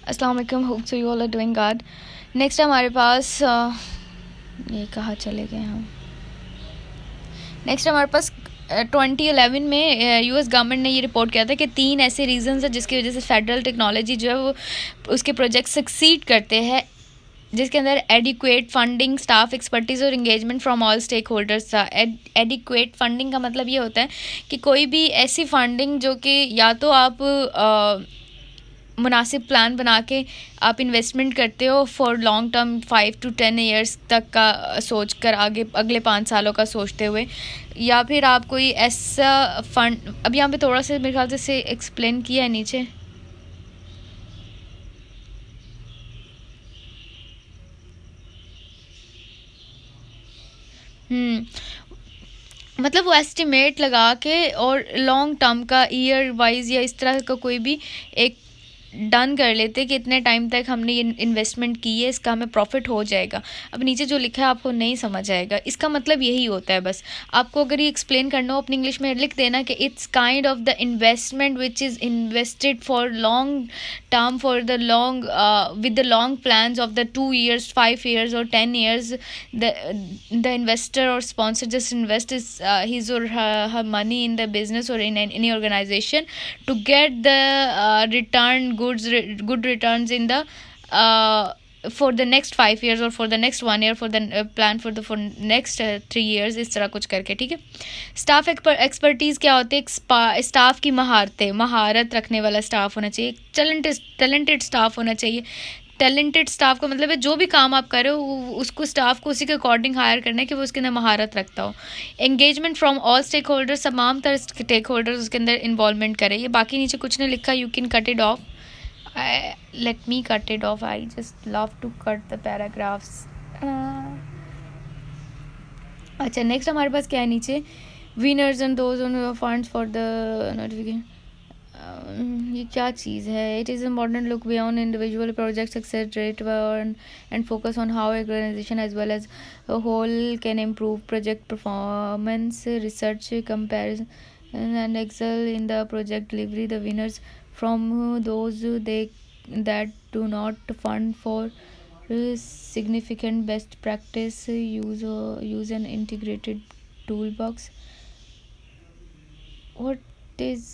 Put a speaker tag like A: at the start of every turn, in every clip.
A: अस्सलाम वालेकुम, hope so you all are doing good. Next हमारे पास ये कहाँ चले गए हम। नेक्स्ट हमारे पास 2011 में यूएस गवर्नमेंट ने ये रिपोर्ट किया था कि 3 ऐसे रीजंस हैं जिसकी वजह से फेडरल टेक्नोलॉजी जो है वो उसके प्रोजेक्ट सक्सीड करते हैं, जिसके अंदर एडिक्वेट फंडिंग, स्टाफ एक्सपर्टीज़ और engagement from all stakeholders था। एडिक्वेट फंडिंग का मतलब ये होता है कि कोई भी ऐसी फंडिंग जो कि या तो आप मुनासिब प्लान बना के आप इन्वेस्टमेंट करते हो for long term 5 to 10 years तक का सोच कर, आगे अगले 5 सालों का सोचते हुए, या फिर आप कोई ऐसा फंड, अब यहाँ पे थोड़ा सा मेरे ख्याल से एक्सप्लेन किया है नीचे। मतलब वो एस्टिमेट लगा के और लॉन्ग टर्म का ईयर वाइज या इस तरह का कोई भी एक डन कर लेते कि इतने टाइम तक हमने ये इन्वेस्टमेंट की है, इसका हमें प्रॉफिट हो जाएगा। अब नीचे जो लिखा है आपको नहीं समझ आएगा, इसका मतलब यही होता है। बस आपको अगर ये एक्सप्लेन करना हो अपनी इंग्लिश में लिख देना कि it's kind of the investment which is invested for long term for the long with the long plans of the 2 years, 5 years or 10 years. The investor or sponsor just invest his or her money in the business or in any organization to get the good returns in the for the next 5 years or for the next 1 year, for the plan for next 3 years, इस तरह कुछ करके। ठीक है। Staff expertise क्या होती है? Staff की महारत रखने वाला स्टाफ होना चाहिए, टैलेंटेड स्टाफ होना चाहिए। टैलेंटेड स्टाफ का मतलब है जो भी काम आप कर रहे हो उसको, स्टाफ को उसी के अकॉर्डिंग हायर करना है कि वो उसके अंदर महारत रखता हो। Engagement from all stakeholders, तमाम तरह स्टेक होल्डर्स उसके अंदर इन्वॉल्वमेंट करें। ये बाकी नीचे कुछ नहीं लिखा, you can cut it of. Let me cut it off. I just love to cut the paragraphs. अच्छा, नेक्स्ट हमारे पास क्या है नीचे? Winners and those on funds for the notification. ये क्या चीज़ है? It is important look beyond individual project success rate and focus on how organisation as well as whole can improve project performance, research comparison and excel in the project delivery. The winners from those that do not fund for significant best practice use an integrated toolbox. What is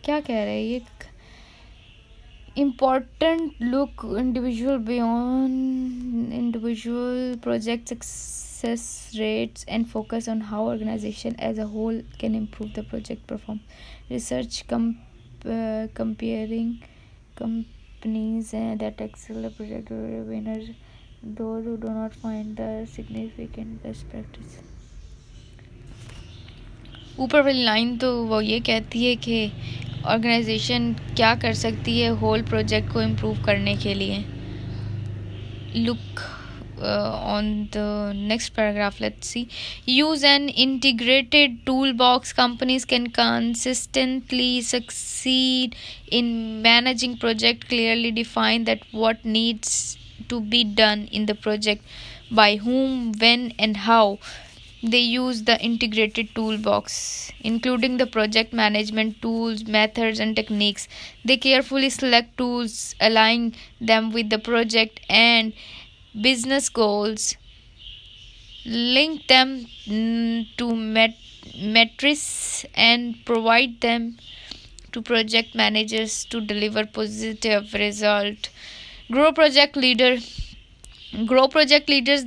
A: क्या कह रहे हैं ये? important look individual beyond individual project success rates and focus on how organization as a whole can improve the project performance. Research comparing companies that excel the project winners, those who do not find the significant best practice. ऊपर वाली line तो वो ये कहती है कि organisation क्या कर सकती है होल प्रोजेक्ट को इम्प्रूव करने के लिए। Look on the next paragraph, let's see. Use an integrated toolbox. Companies can consistently succeed in managing project. Clearly define that what needs to be done in the project, by whom, when and how. They use the integrated toolbox, including the project management tools, methods, and techniques. They carefully select tools, align them with the project and business goals, link them to metrics, and provide them to project managers to deliver positive result. Grow project leaders.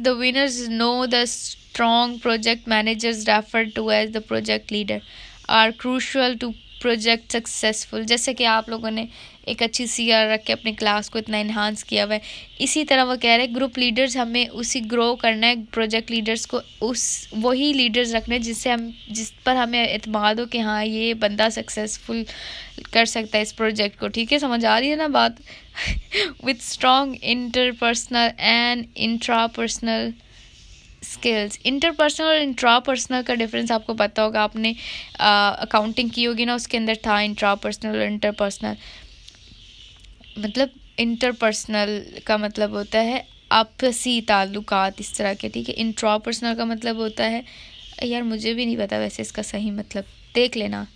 A: The winners know the strong project managers, referred to as the project leader, are crucial to project successful. जैसे कि आप लोगों ने एक अच्छी CR रख के अपनी क्लास को इतना इन्हांस किया हुआ है, इसी तरह वो कह रहे हैं ग्रुप लीडर्स, हमें उसी ग्रो करना है। प्रोजेक्ट लीडर्स को उस वही लीडर्स रखने जिस पर हमें एतमाद हो कि हाँ ये बंदा सक्सेसफुल कर सकता है इस प्रोजेक्ट को। ठीक है, समझ आ रही है ना बात? With strong interpersonal and intrapersonal skills. Interpersonal और इंट्रापर्सनल का डिफरेंस आपको पता होगा, आपने अकाउंटिंग की होगी ना, उसके अंदर था इंट्रापर्सनल और इंटरपर्सनल। मतलब इंटरपर्सनल का मतलब होता है आपसी ताल्लुकात, इस तरह के। ठीक है, इंट्रापर्सनल का मतलब होता है, यार मुझे भी नहीं पता वैसे इसका सही मतलब, देख लेना।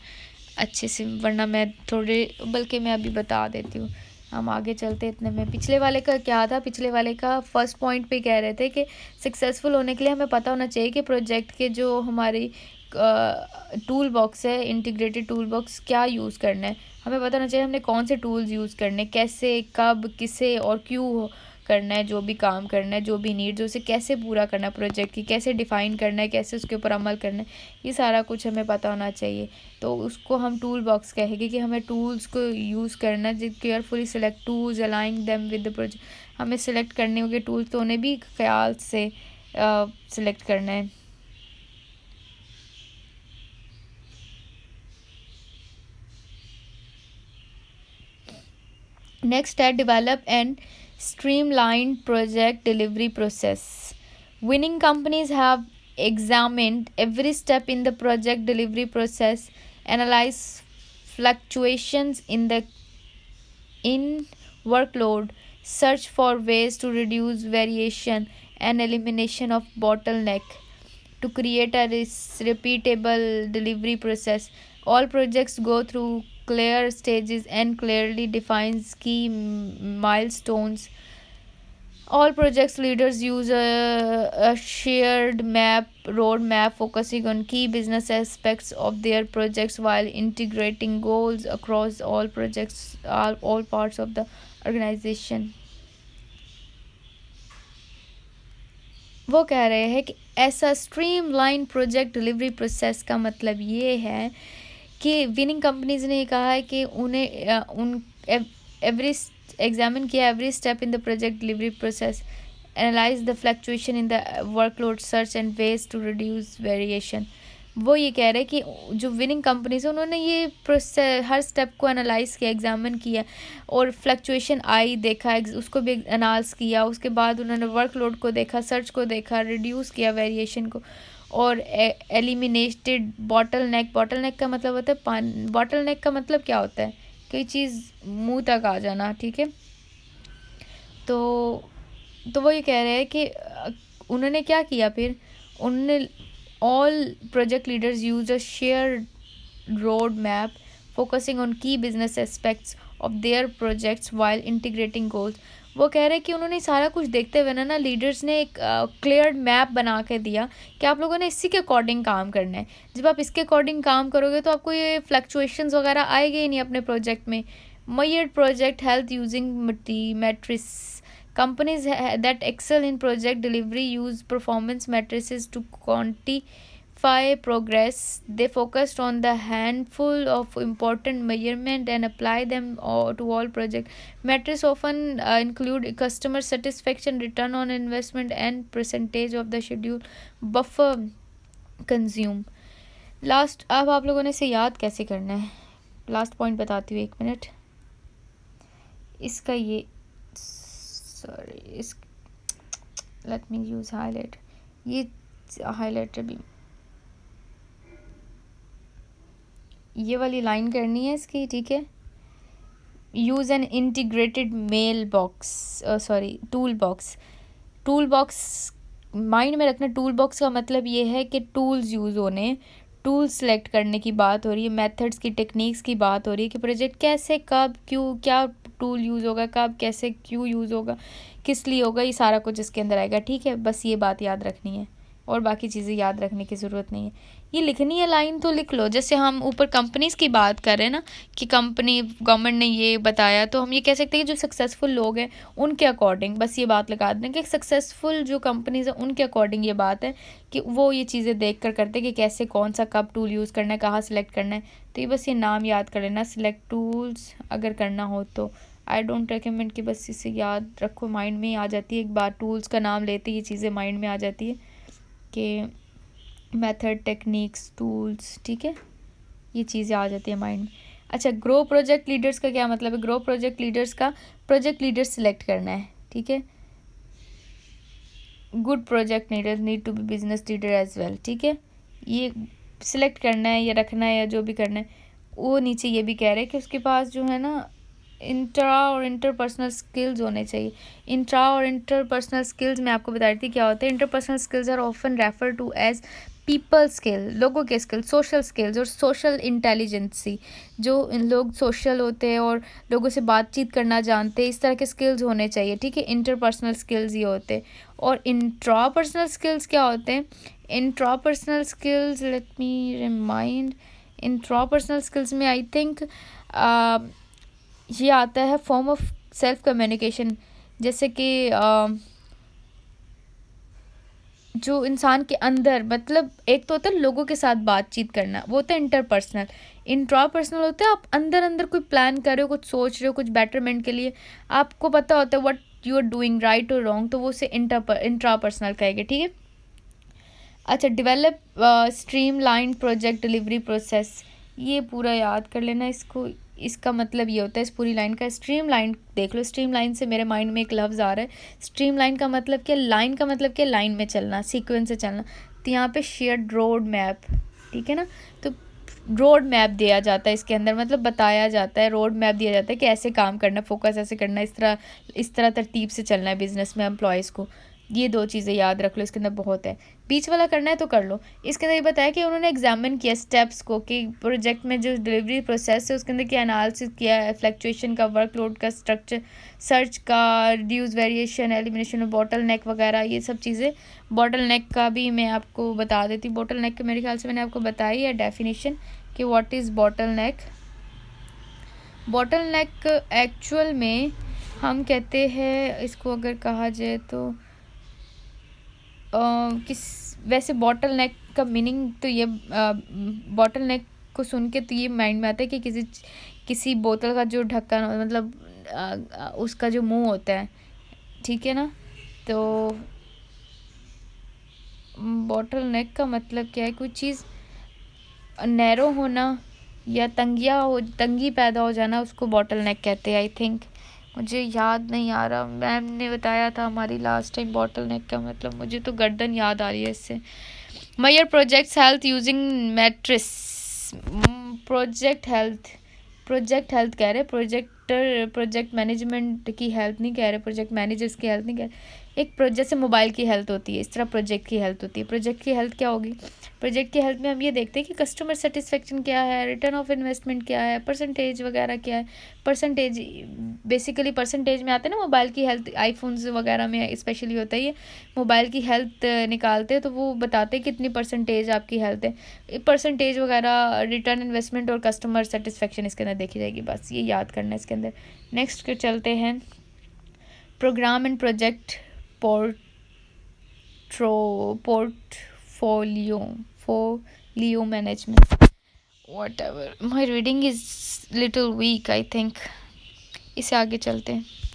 A: अच्छे से, वरना मैं थोड़े, बल्कि मैं अभी बता देती हूँ। हम आगे चलते इतने में, पिछले वाले का क्या था, पिछले वाले का फर्स्ट पॉइंट पे कह रहे थे कि सक्सेसफुल होने के लिए हमें पता होना चाहिए कि प्रोजेक्ट के जो हमारी टूल बॉक्स है, इंटीग्रेटेड टूल बॉक्स क्या यूज़ करना है, हमें पता होना चाहिए हमने कौन से टूल्स यूज़ करने, कैसे, कब, किसे और क्यों करना है, जो भी काम करना है, जो भी नीड्स उसे कैसे पूरा करना है, प्रोजेक्ट की कैसे डिफ़ाइन करना है, कैसे उसके ऊपर अमल करना है, ये सारा कुछ हमें पता होना चाहिए। तो उसको हम टूल बॉक्स कहेंगे कि हमें टूल्स को यूज़ करना है, carefully select tools aligning them with the project, हमें सिलेक्ट करने होंगे टूल्स, तो उन्हें भी ख्याल से सिलेक्ट करना है। Next, develop and streamlined project delivery process. Winning companies have examined every step in the project delivery process, analyze fluctuations in workload, search for ways to reduce variation and elimination of bottleneck to create a repeatable delivery process. All projects go through clear stages and clearly defines key milestones. All projects leaders use a shared roadmap focusing on key business aspects of their projects while integrating goals across all projects, all parts of the organization. वो कह रहे हैं कि ऐसा streamline project delivery process का मतलब ये है कि विनिंग कंपनीज ने कहा है कि उन्हें उन एवरी एग्जामिन किया every step in the project delivery process, analyse the fluctuation in the workload, search and ways to reduce variation. वो ये कह रहे हैं कि जो विनिंग कंपनीज है उन्होंने ये प्रोसेस हर स्टेप को एनालाइज किया, एग्जामिन किया और फ्लक्चुएशन आई देखा, उसको भी एनालाइज किया, उसके बाद उन्होंने वर्कलोड को देखा, सर्च को देखा, रिड्यूस किया वेरिएशन को, और एलिमिनेटेड बॉटल नेक का मतलब होता है पानी, बॉटल नेक का मतलब क्या होता है, कोई चीज़ मुंह तक आ जाना, ठीक है। तो वो ये कह रहे हैं कि उन्होंने क्या किया, फिर उन्होंने all project leaders use a shared roadmap focusing on key business aspects of their projects while integrating goals. वो कह रहे हैं कि उन्होंने सारा कुछ देखते हुए ना लीडर्स ने एक क्लियर मैप बना के दिया कि आप लोगों ने इसी के अकॉर्डिंग काम करना है। जब आप इसके अकॉर्डिंग काम करोगे तो आपको ये फ्लक्चुएशंस वगैरह आएंगे ही नहीं अपने प्रोजेक्ट में। measured project health using metrics. Companies that excel in project delivery use performance matrices to quantify progress. They focused on the handful of important measurements and apply them to all projects. Metrics often include customer satisfaction, return on investment, and percentage of the schedule buffer consume. Last, अब आप लोगों ने इसे याद कैसे करना है, last point बताती हूँ, 1 मिनट। इसका ये इस लेट मी यूज़ हाईलाइट, ये हाईलाइटर भी, ये वाली लाइन करनी है इसकी, ठीक है। Use an integrated mailbox toolbox mind में रखना। टूल बॉक्स का मतलब ये है कि टूल्स यूज़ होने, टूल सेलेक्ट करने की बात हो रही है, मेथड्स की, टेक्निक्स की बात हो रही है कि प्रोजेक्ट कैसे, कब, क्यों, क्या टूल यूज़ होगा, कब, कैसे, क्यों यूज़ होगा, किस लिए होगा, ये सारा कुछ इसके अंदर आएगा, ठीक है। बस ये बात याद रखनी है और बाकी चीज़ें याद रखने की ज़रूरत नहीं है। ये लिखनी है लाइन तो लिख लो। जैसे हम ऊपर कंपनीज़ की बात कर रहे हैं ना कि कंपनी, गवर्नमेंट ने ये बताया, तो हम ये कह सकते हैं कि जो सक्सेसफुल लोग हैं उनके अकॉर्डिंग बस ये बात लगा दें कि सक्सेसफुल जो कंपनीज़ हैं उनके अकॉर्डिंग ये बात है कि वो ये चीज़ें देख कर करते हैं कि कैसे, कौन सा, कब टूल यूज़ करना है, कहाँ सेलेक्ट करना है। तो ये बस ये नाम याद कर लेना, सिलेक्ट टूल्स अगर करना हो तो। आई डोंट रिकमेंड कि बस इसे याद रखो, माइंड में ही आ जाती है, एक बार टूल्स का नाम लेते ही ये चीज़ें माइंड में आ जाती है कि मेथड, टेक्निक्स, टूल्स, ठीक है, ये चीज़ें आ जाती है माइंड में। अच्छा, ग्रो प्रोजेक्ट लीडर्स का क्या मतलब है? ग्रो प्रोजेक्ट लीडर्स का, प्रोजेक्ट लीडर सिलेक्ट करना है, ठीक है। Good project leader need to be business leader as well, ठीक है। ये सिलेक्ट करना है या रखना है या जो भी करना है। वो नीचे ये भी कह रहे हैं कि उसके पास जो है ना इंट्रा और इंटरपर्सनल स्किल्स होने चाहिए। इंट्रा और इंटरपर्सनल स्किल्स मैं आपको बता रही थी क्या होता है। Interpersonal skills are often refer to as people skill, लोगों के स्किल, सोशल स्किल्स और सोशल इंटेलिजेंसी, जो इन लोग सोशल होते हैं और लोगों से बातचीत करना जानते हैं, इस तरह के स्किल्स होने चाहिए, ठीक है। इंटरपर्सनल स्किल्स ये होते हैं। और इंट्रापर्सनल स्किल्स क्या होते हैं? Intrapersonal skills, let me remind, intrapersonal skills में आई थिंक ये आता है फॉर्म ऑफ सेल्फ कम्युनिकेशन, जैसे कि जो इंसान के अंदर, मतलब एक तो होता है लोगों के साथ बातचीत करना, वो होता है इंटरपर्सनल। इंट्रापर्सनल होता है आप अंदर अंदर कोई प्लान कर रहे हो, कुछ सोच रहे हो, कुछ बेटरमेंट के लिए, आपको पता होता है what you are doing, right और रॉन्ग, तो वो उसे इंट्रापर्सनल कहेंगे, ठीक है। अच्छा, develop streamline project delivery process, ये पूरा याद कर लेना इसको। इसका मतलब ये होता है, इस पूरी लाइन का स्ट्रीमलाइन देख लो। स्ट्रीमलाइन से मेरे माइंड में एक लफ्ज़ आ रहा है। स्ट्रीमलाइन का मतलब क्या? लाइन का मतलब क्या? लाइन में चलना, सीक्वेंस से चलना। तो यहाँ पे शेयर्ड रोड मैप, ठीक है ना, तो रोड मैप दिया जाता है इसके अंदर, मतलब बताया जाता है, रोड मैप दिया जाता है कि ऐसे काम करना, फोकस ऐसे करना, इस तरह तरतीब से चलना है बिजनेस में एम्प्लॉयज़ को। ये दो चीज़ें याद रख लो, इसके अंदर बहुत है। बीच वाला करना है तो कर लो। इसके अंदर ये बताया कि उन्होंने एग्जामिन किया स्टेप्स को, कि प्रोजेक्ट में जो डिलीवरी प्रोसेस है उसके अंदर क्या एनालिसिस किया है, फ्लक्चुएशन का, वर्कलोड का, स्ट्रक्चर सर्च का, reduce variation, elimination of bottle नेक वगैरह, ये सब चीज़ें। बॉटल नेक का भी मैं आपको बता देती हूँ। बॉटल नेक का मेरे ख्याल से मैंने आपको बताई है डेफिनेशन कि what is bottle neck. Bottle neck actual में हम कहते हैं इसको, अगर कहा जाए तो किस, वैसे बॉटल नेक का मीनिंग तो ये, बॉटल नेक को सुन के तो ये माइंड में आता है कि किसी बोतल का जो ढक्कन, मतलब उसका जो मुंह होता है, ठीक है ना। तो बॉटल नेक का मतलब क्या है? कोई चीज़ नैरो होना या तंगी पैदा हो जाना, उसको बॉटल नेक कहते हैं आई थिंक। मुझे याद नहीं आ रहा, मैम ने बताया था हमारी लास्ट टाइम बॉटल नेक का मतलब, मुझे तो गर्दन याद आ रही है इससे। Measure projects health using metrics, project health कह रहे, प्रोजेक्ट मैनेजमेंट की हेल्थ नहीं कह रहे, प्रोजेक्ट मैनेजर्स की हेल्थ नहीं कह रहे। एक प्रोजेक्ट से मोबाइल की हेल्थ होती है, इस तरह प्रोजेक्ट की हेल्थ होती है। प्रोजेक्ट की हेल्थ क्या होगी? प्रोजेक्ट की हेल्थ में हम ये देखते हैं कि कस्टमर सेटिस्फेक्शन क्या है, रिटर्न ऑफ इन्वेस्टमेंट क्या है, परसेंटेज वगैरह क्या है। परसेंटेज बेसिकली परसेंटेज में आते हैं ना मोबाइल की हेल्थ, आईफोन्स वगैरह में स्पेशली होता है ये। मोबाइल की हेल्थ निकालते हैं तो वो बताते हैं कितनी परसेंटेज आपकी हेल्थ है, परसेंटेज वगैरह, रिटर्न इन्वेस्टमेंट और कस्टमर सेटिस्फेक्शन इसके अंदर देखी जाएगी। बस ये याद करना है इसके अंदर। नेक्स्ट चलते हैं, programme and project portfolio management, whatever, my reading is little weak I think। इसे आगे चलते हैं।